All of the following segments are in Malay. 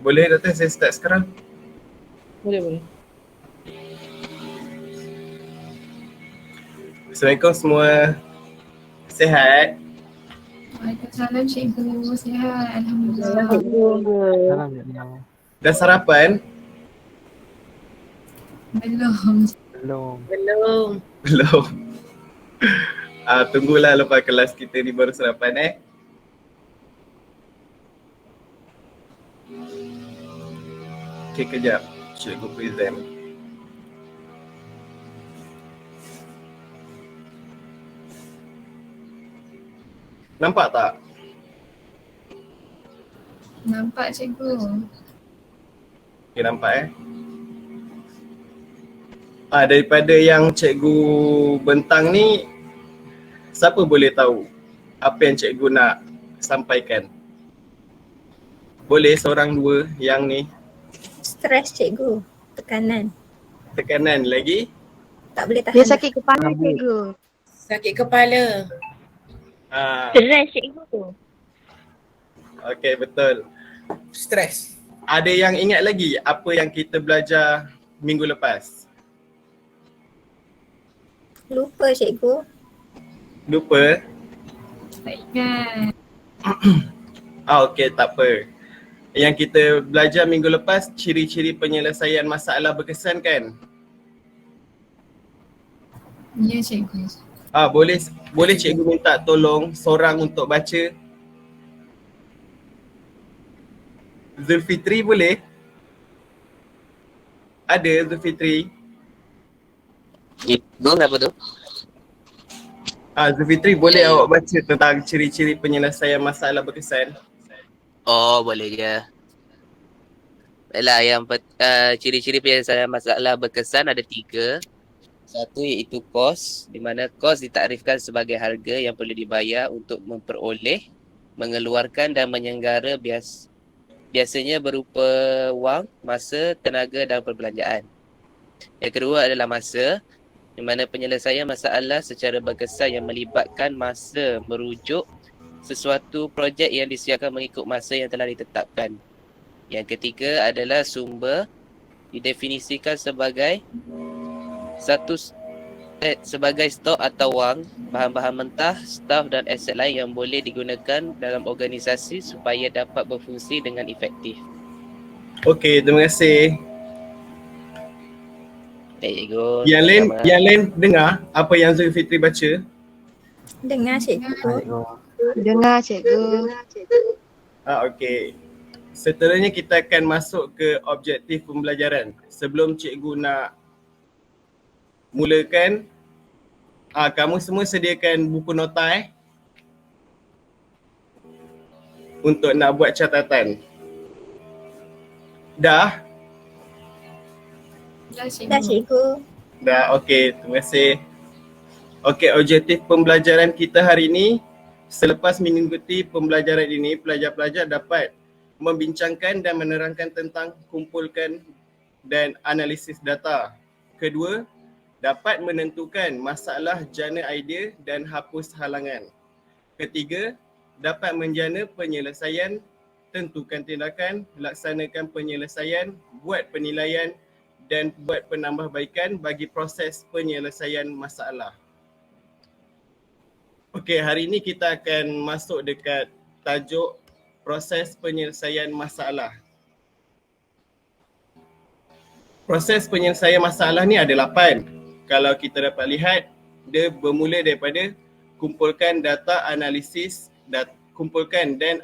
Boleh Doktor saya start sekarang? Boleh. Assalamualaikum semua. Sihat? Waalaikumsalam cikgu, sihat Alhamdulillah. Alhamdulillah. Dah sarapan? Belum. Belum. Tunggulah lepas kelas kita ni baru sarapan Okay, kejap. Cikgu present. Nampak tak? Nampak cikgu. Okay, nampak daripada yang cikgu bentang ni, siapa boleh tahu apa yang cikgu nak sampaikan? Boleh seorang dua yang ni? Stres cikgu, tekanan. Tekanan lagi? Tak boleh tahan. Dia sakit kepala cikgu. Sakit kepala. Stres cikgu. Okay, betul. Stres. Ada yang ingat lagi apa yang kita belajar minggu lepas? Lupa cikgu. Lupa? Tak ingat. Okay, tak apa. Yang kita belajar minggu lepas, ciri-ciri penyelesaian masalah berkesan kan? Ya cikgu. Boleh cikgu minta tolong seorang untuk baca? Zulfitri boleh? Ada Zulfitri? Cikgu apa tu? Zulfitri boleh awak baca tentang ciri-ciri penyelesaian masalah berkesan? Oh, boleh je. Baiklah, ciri-ciri penyelesaian masalah berkesan ada 3. Satu iaitu kos, di mana kos ditakrifkan sebagai harga yang perlu dibayar untuk memperoleh, mengeluarkan dan menyenggara biasanya berupa wang, masa, tenaga dan perbelanjaan. Yang kedua adalah masa, di mana penyelesaian masalah secara berkesan yang melibatkan masa merujuk sesuatu projek yang disiapkan mengikut masa yang telah ditetapkan. Yang ketiga adalah sumber, didefinisikan sebagai sebagai stok atau wang, bahan-bahan mentah, staf dan aset lain yang boleh digunakan dalam organisasi supaya dapat berfungsi dengan efektif. Okey, terima kasih. Cikgu. Yang lain dengar apa yang Zulfitri baca? Dengar cikgu. Dengar cikgu. Okey. Seterusnya kita akan masuk ke objektif pembelajaran. Sebelum cikgu nak mulakan, kamu semua sediakan buku nota untuk nak buat catatan. Dah? Dah cikgu. Dah cikgu. Dah, okey. Terima kasih. Okey, objektif pembelajaran kita hari ini, selepas mengikuti pembelajaran ini, pelajar-pelajar dapat membincangkan dan menerangkan tentang kumpulkan dan analisis data. Kedua, dapat menentukan masalah, jana idea dan hapus halangan. Ketiga, dapat menjana penyelesaian, tentukan tindakan, laksanakan penyelesaian, buat penilaian dan buat penambahbaikan bagi proses penyelesaian masalah. Okey, hari ini kita akan masuk dekat tajuk proses penyelesaian masalah. Proses penyelesaian masalah ni ada 8. Kalau kita dapat lihat, dia bermula daripada kumpulkan data, kumpulkan dan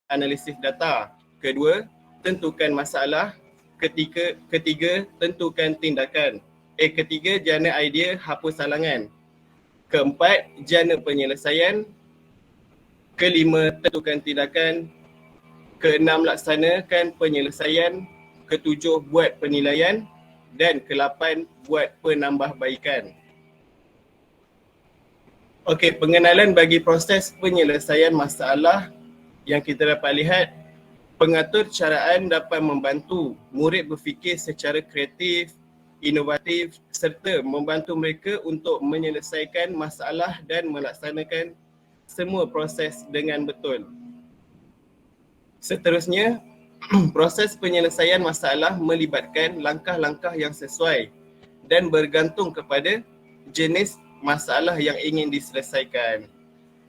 analisis data. Kedua, tentukan masalah. Ketiga, tentukan tindakan. Ketiga, jana idea, hapus halangan. Keempat, jana penyelesaian. Kelima, tentukan tindakan. Keenam, laksanakan penyelesaian. Ketujuh, buat penilaian. Dan ke-8, buat penambahbaikan. Okey, pengenalan bagi proses penyelesaian masalah yang kita dapat lihat. Pengatur caraan dapat membantu murid berfikir secara kreatif, inovatif serta membantu mereka untuk menyelesaikan masalah dan melaksanakan semua proses dengan betul. Seterusnya, Proses penyelesaian masalah melibatkan langkah-langkah yang sesuai dan bergantung kepada jenis masalah yang ingin diselesaikan.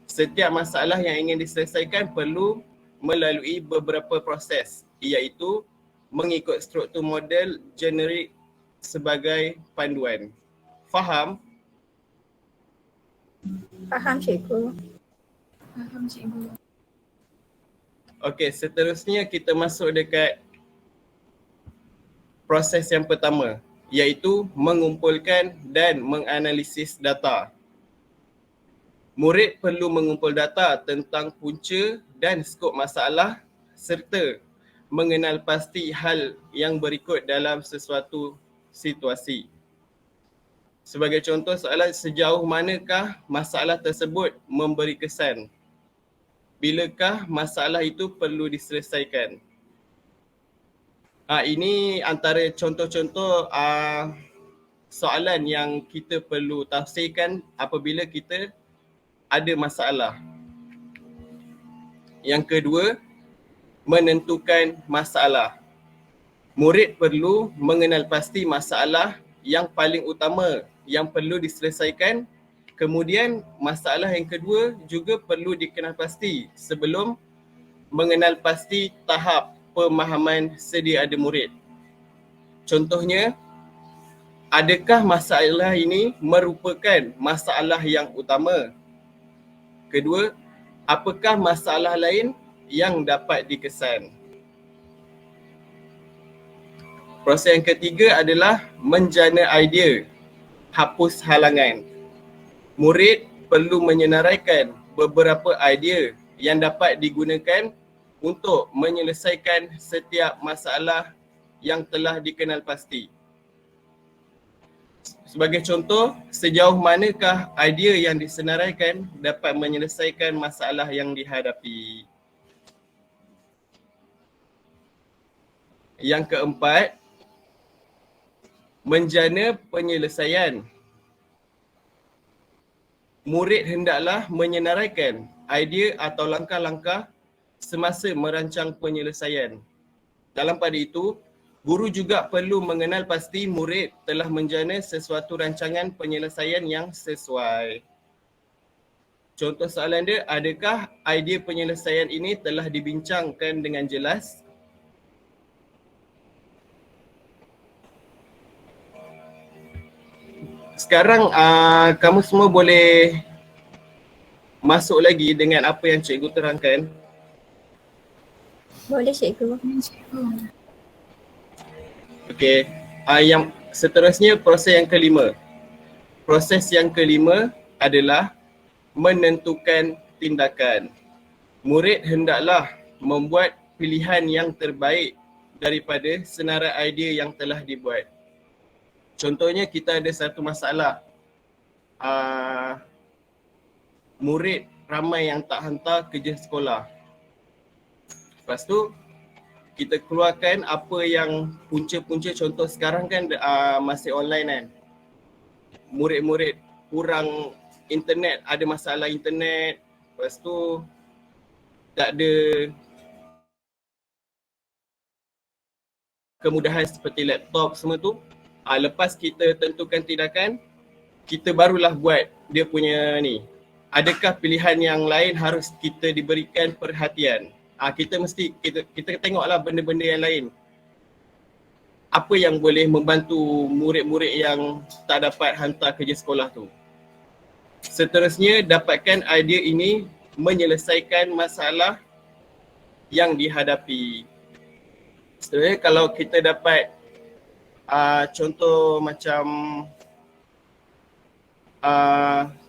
Setiap masalah yang ingin diselesaikan perlu melalui beberapa proses, iaitu mengikut struktur model generik sebagai panduan. Faham? Faham cikgu. Faham cikgu. Okey, seterusnya kita masuk dekat proses yang pertama, iaitu mengumpulkan dan menganalisis data. Murid perlu mengumpul data tentang punca dan skop masalah serta mengenal pasti hal yang berikut dalam sesuatu situasi. Sebagai contoh soalan, sejauh manakah masalah tersebut memberi kesan? Bilakah masalah itu perlu diselesaikan? Ini antara contoh-contoh soalan yang kita perlu tafsirkan apabila kita ada masalah. Yang kedua, menentukan masalah. Murid perlu mengenal pasti masalah yang paling utama yang perlu diselesaikan. Kemudian masalah yang kedua juga perlu dikenal pasti sebelum mengenal pasti tahap pemahaman sedia ada murid. Contohnya, adakah masalah ini merupakan masalah yang utama? Kedua, apakah masalah lain yang dapat dikesan? Proses yang ketiga adalah menjana idea, hapus halangan. Murid perlu menyenaraikan beberapa idea yang dapat digunakan untuk menyelesaikan setiap masalah yang telah dikenal pasti. Sebagai contoh, sejauh manakah idea yang disenaraikan dapat menyelesaikan masalah yang dihadapi. Yang keempat, menjana penyelesaian. Murid hendaklah menyenaraikan idea atau langkah-langkah semasa merancang penyelesaian. Dalam pada itu, guru juga perlu mengenal pasti murid telah menjana sesuatu rancangan penyelesaian yang sesuai. Contoh soalan dia, adakah idea penyelesaian ini telah dibincangkan dengan jelas? Sekarang kamu semua boleh masuk lagi dengan apa yang cikgu terangkan. Boleh cikgu. Cikgu. Okey, yang seterusnya proses yang kelima. Proses yang kelima adalah menentukan tindakan. Murid hendaklah membuat pilihan yang terbaik daripada senarai idea yang telah dibuat. Contohnya, kita ada satu masalah. Murid ramai yang tak hantar kerja sekolah. Lepas tu, kita keluarkan apa yang punca-punca. Contoh sekarang kan masih online kan. Murid-murid kurang internet, ada masalah internet. Lepas tu, tak ada kemudahan seperti laptop semua tu. Lepas kita tentukan tindakan, kita barulah buat dia punya ni. Adakah pilihan yang lain harus kita diberikan perhatian? Kita mesti, kita tengoklah benda-benda yang lain. Apa yang boleh membantu murid-murid yang tak dapat hantar kerja sekolah tu. Seterusnya, dapatkan idea ini menyelesaikan masalah yang dihadapi. Seterusnya, kalau kita dapat contoh macam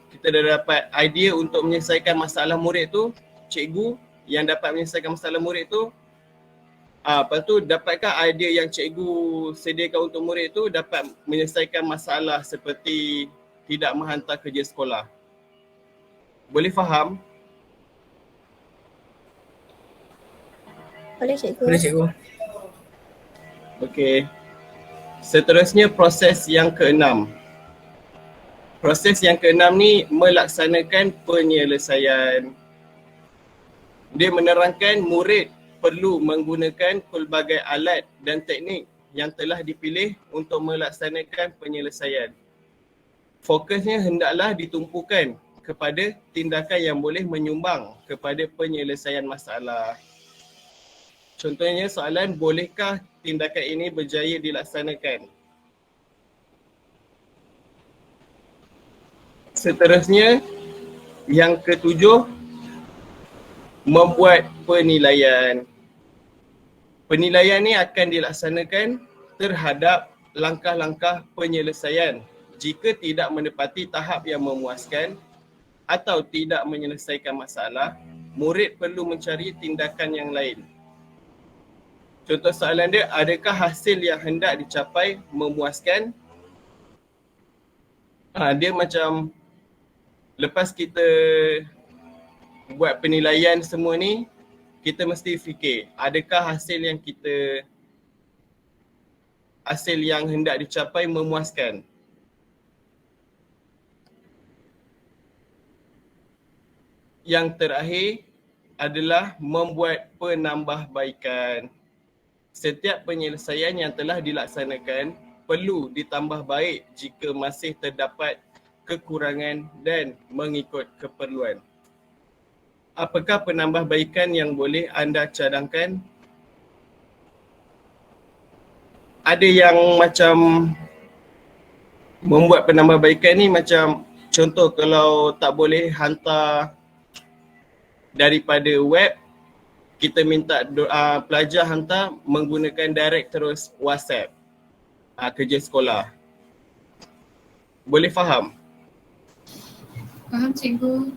kita dah dapat idea untuk menyelesaikan masalah murid tu, cikgu yang dapat menyelesaikan masalah murid tu, lepas tu dapatkah idea yang cikgu sediakan untuk murid tu dapat menyelesaikan masalah seperti tidak menghantar kerja sekolah. Boleh faham? Boleh cikgu. Boleh cikgu. Okey. Seterusnya proses yang keenam. Proses yang keenam ni melaksanakan penyelesaian. Dia menerangkan murid perlu menggunakan pelbagai alat dan teknik yang telah dipilih untuk melaksanakan penyelesaian. Fokusnya hendaklah ditumpukan kepada tindakan yang boleh menyumbang kepada penyelesaian masalah. Contohnya soalan, bolehkah tindakan ini berjaya dilaksanakan? Seterusnya, yang ketujuh, membuat penilaian. Penilaian ni akan dilaksanakan terhadap langkah-langkah penyelesaian. Jika tidak menepati tahap yang memuaskan atau tidak menyelesaikan masalah, murid perlu mencari tindakan yang lain. Contoh soalan dia, adakah hasil yang hendak dicapai memuaskan? Dia macam lepas kita buat penilaian semua ni, kita mesti fikir, adakah hasil yang hendak dicapai memuaskan? Yang terakhir adalah membuat penambahbaikan. Setiap penyelesaian yang telah dilaksanakan perlu ditambah baik jika masih terdapat kekurangan dan mengikut keperluan. Apakah penambahbaikan yang boleh anda cadangkan? Ada yang macam membuat penambahbaikan ni macam contoh kalau tak boleh hantar daripada web, kita minta pelajar hantar menggunakan direct terus WhatsApp kerja sekolah. Boleh faham? Faham cikgu.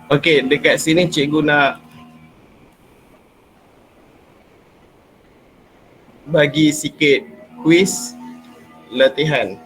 Okey, dekat sini cikgu nak bagi sikit kuis latihan.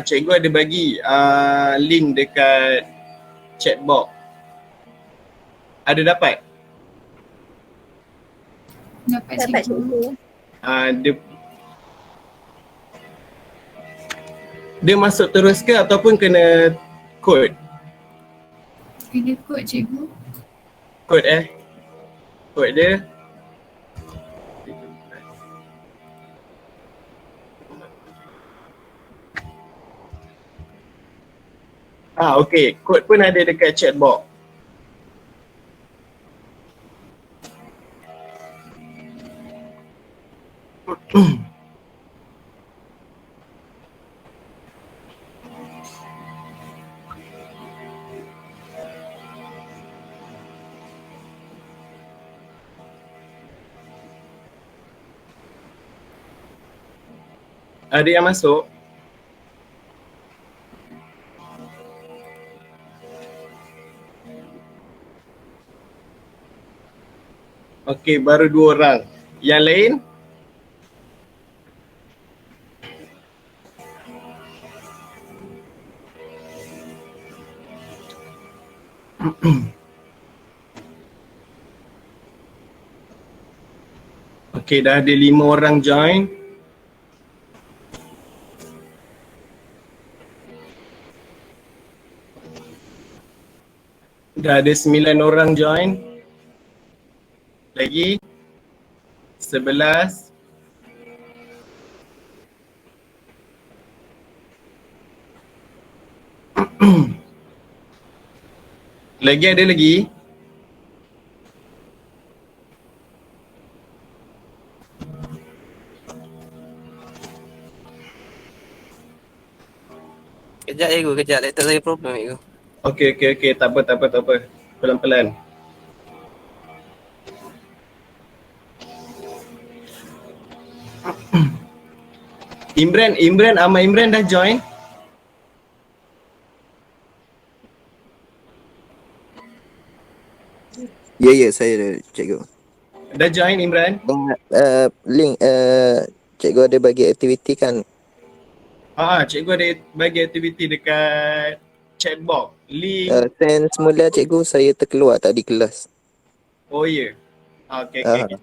Cikgu ada bagi link dekat chat box. Ada dapat? Dapat Dapat cikgu. cikgu. Dia masuk terus ke ataupun kena kod? Kena kod cikgu. Kod kod dia. Okey, kod pun ada dekat chat box. Ada yang masuk? Okey, baru 2 orang. Yang lain? Okey, dah ada 5 orang join. Dah ada 9 orang join. Lagi 11. Lagi ada lagi. Kejap cikgu, kejap. Laptop saya problem cikgu. Okey. Tak apa. Pelan-pelan. Imran, Ahmad Imran dah join? Ya, saya cikgu. Dah join Imran? Link cikgu ada bagi aktiviti kan? Cikgu ada bagi aktiviti dekat chat box. Link. Send semula cikgu, saya terkeluar tak di kelas. Oh ya. Okey, kejap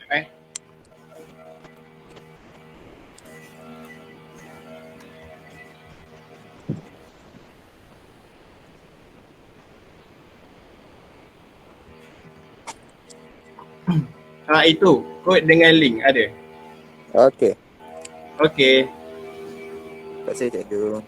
itu kod dengan link ada. Okey. Okey. Terima kasih cikgu.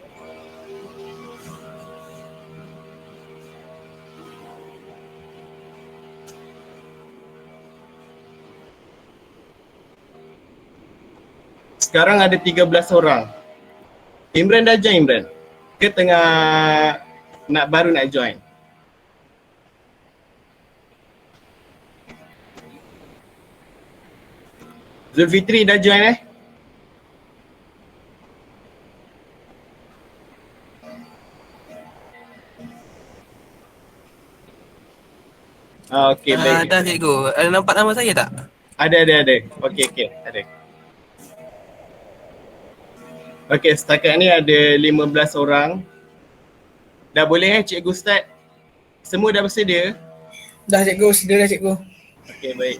Sekarang ada 13 orang. Imran dah join Imran? Ke tengah baru nak join? Zulfitri dah join okey, baik. Dah cikgu. Ada nampak nama saya tak? Ada. Okey, ada. Okey, setakat ni ada 15 orang. Dah boleh cikgu start? Semua dah bersedia? Dah cikgu, sedia dah cikgu. Okey, baik.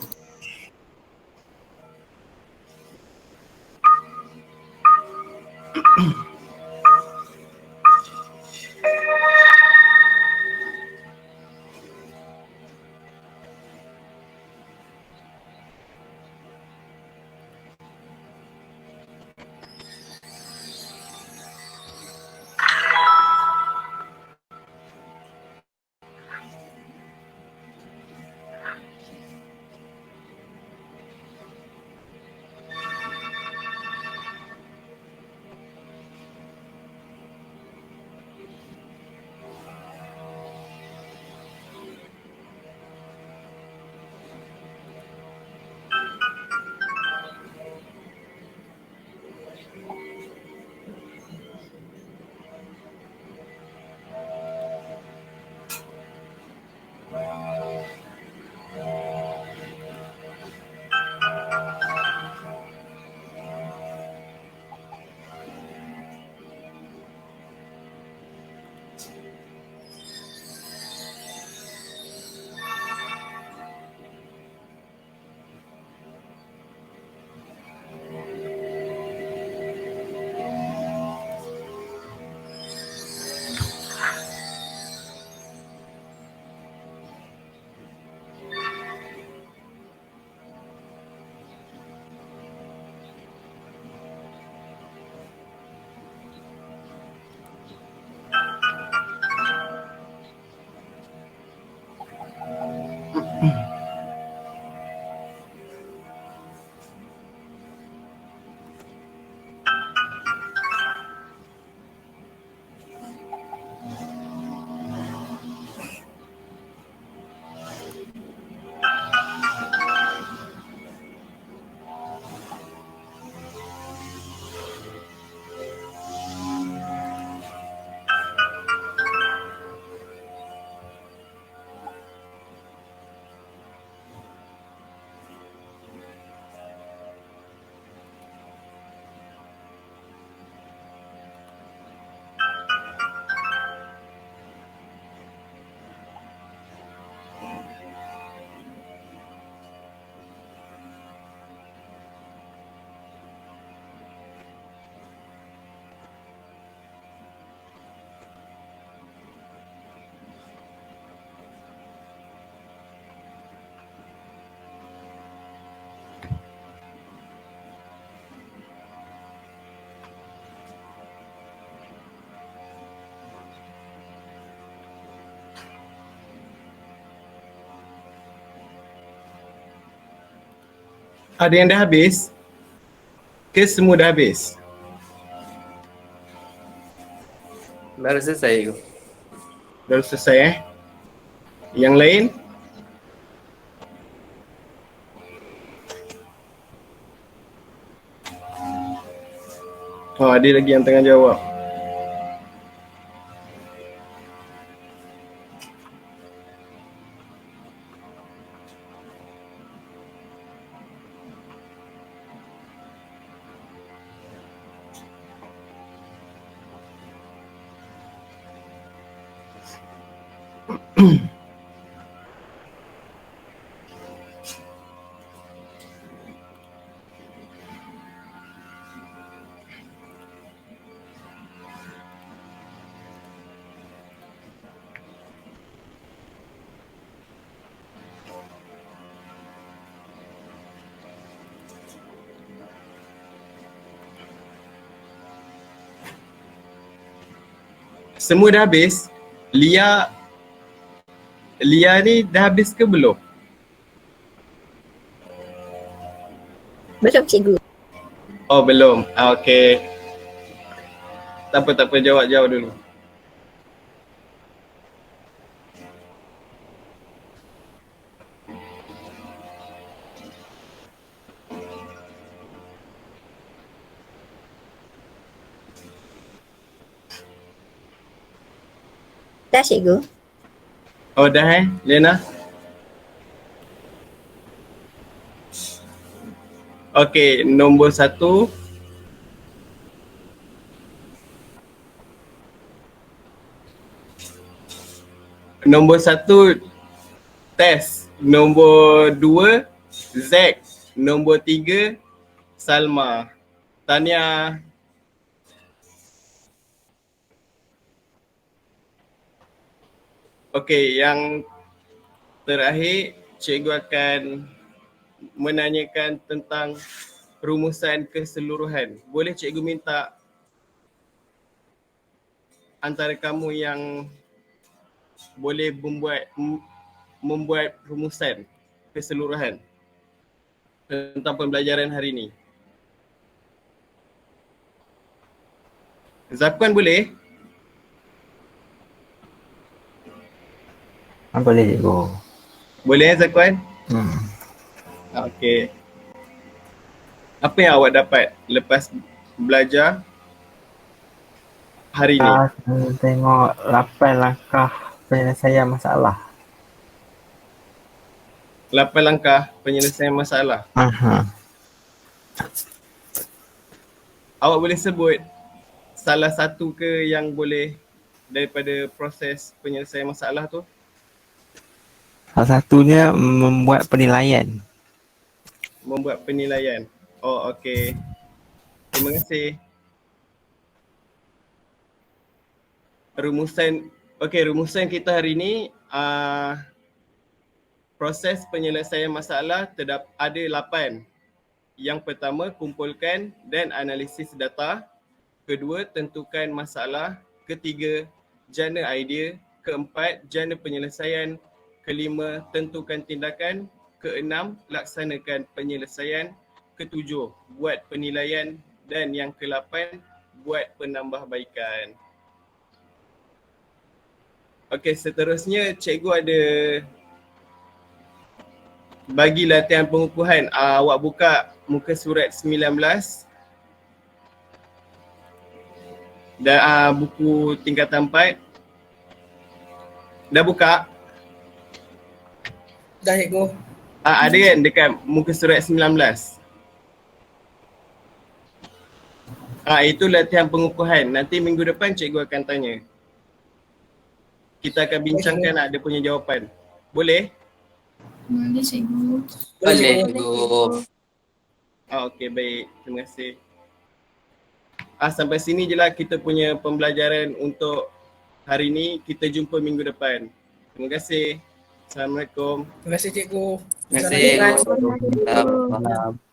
Ada yang dah habis? Ke semua dah habis? Baru selesai cikgu. Baru selesai Yang lain? Oh, ada lagi yang tengah jawab. Semua dah habis. Lia ni dah habis ke belum? Belum cikgu. Oh, belum. Okey. Tak apa, jawab dulu. Dah cikgu. Oh, dah Lena? Okey, nombor 1. Nombor 1 Tess. Nombor 2 Zack. Nombor 3 Salma. Tania. Okey, yang terakhir cikgu akan menanyakan tentang rumusan keseluruhan. Boleh cikgu minta antara kamu yang boleh membuat rumusan keseluruhan tentang pembelajaran hari ini. Zakwan boleh? Boleh cikgu. Boleh Zakwan? Okey. Apa yang awak dapat lepas belajar hari ini? Tengok 8 langkah penyelesaian masalah. 8 langkah penyelesaian masalah. Awak boleh sebut salah satu ke yang boleh daripada proses penyelesaian masalah tu? Salah satunya membuat penilaian. Membuat penilaian. Oh, okey. Terima kasih. Rumusan kita hari ni proses penyelesaian masalah ada 8. Yang pertama, kumpulkan dan analisis data. Kedua, tentukan masalah. Ketiga, jana idea. Keempat, jana penyelesaian. Kelima, tentukan tindakan. Keenam, laksanakan penyelesaian. Ketujuh, buat penilaian. Dan yang ke-8, buat penambahbaikan. Okey, seterusnya cikgu ada bagi latihan pengukuhan. Awak buka muka surat 19 dan buku tingkatan 4. Dah buka? Dah cikgu. Ada kan dekat muka surat 19? Itu latihan pengukuhan. Nanti minggu depan cikgu akan tanya. Kita akan bincangkan ada punya jawapan. Boleh? Boleh cikgu. Boleh cikgu. Okey, baik. Terima kasih. Sampai sini je lah kita punya pembelajaran untuk hari ini. Kita jumpa minggu depan. Terima kasih. Assalamualaikum. Terima kasih cikgu. Terima kasih cikgu. Assalamualaikum.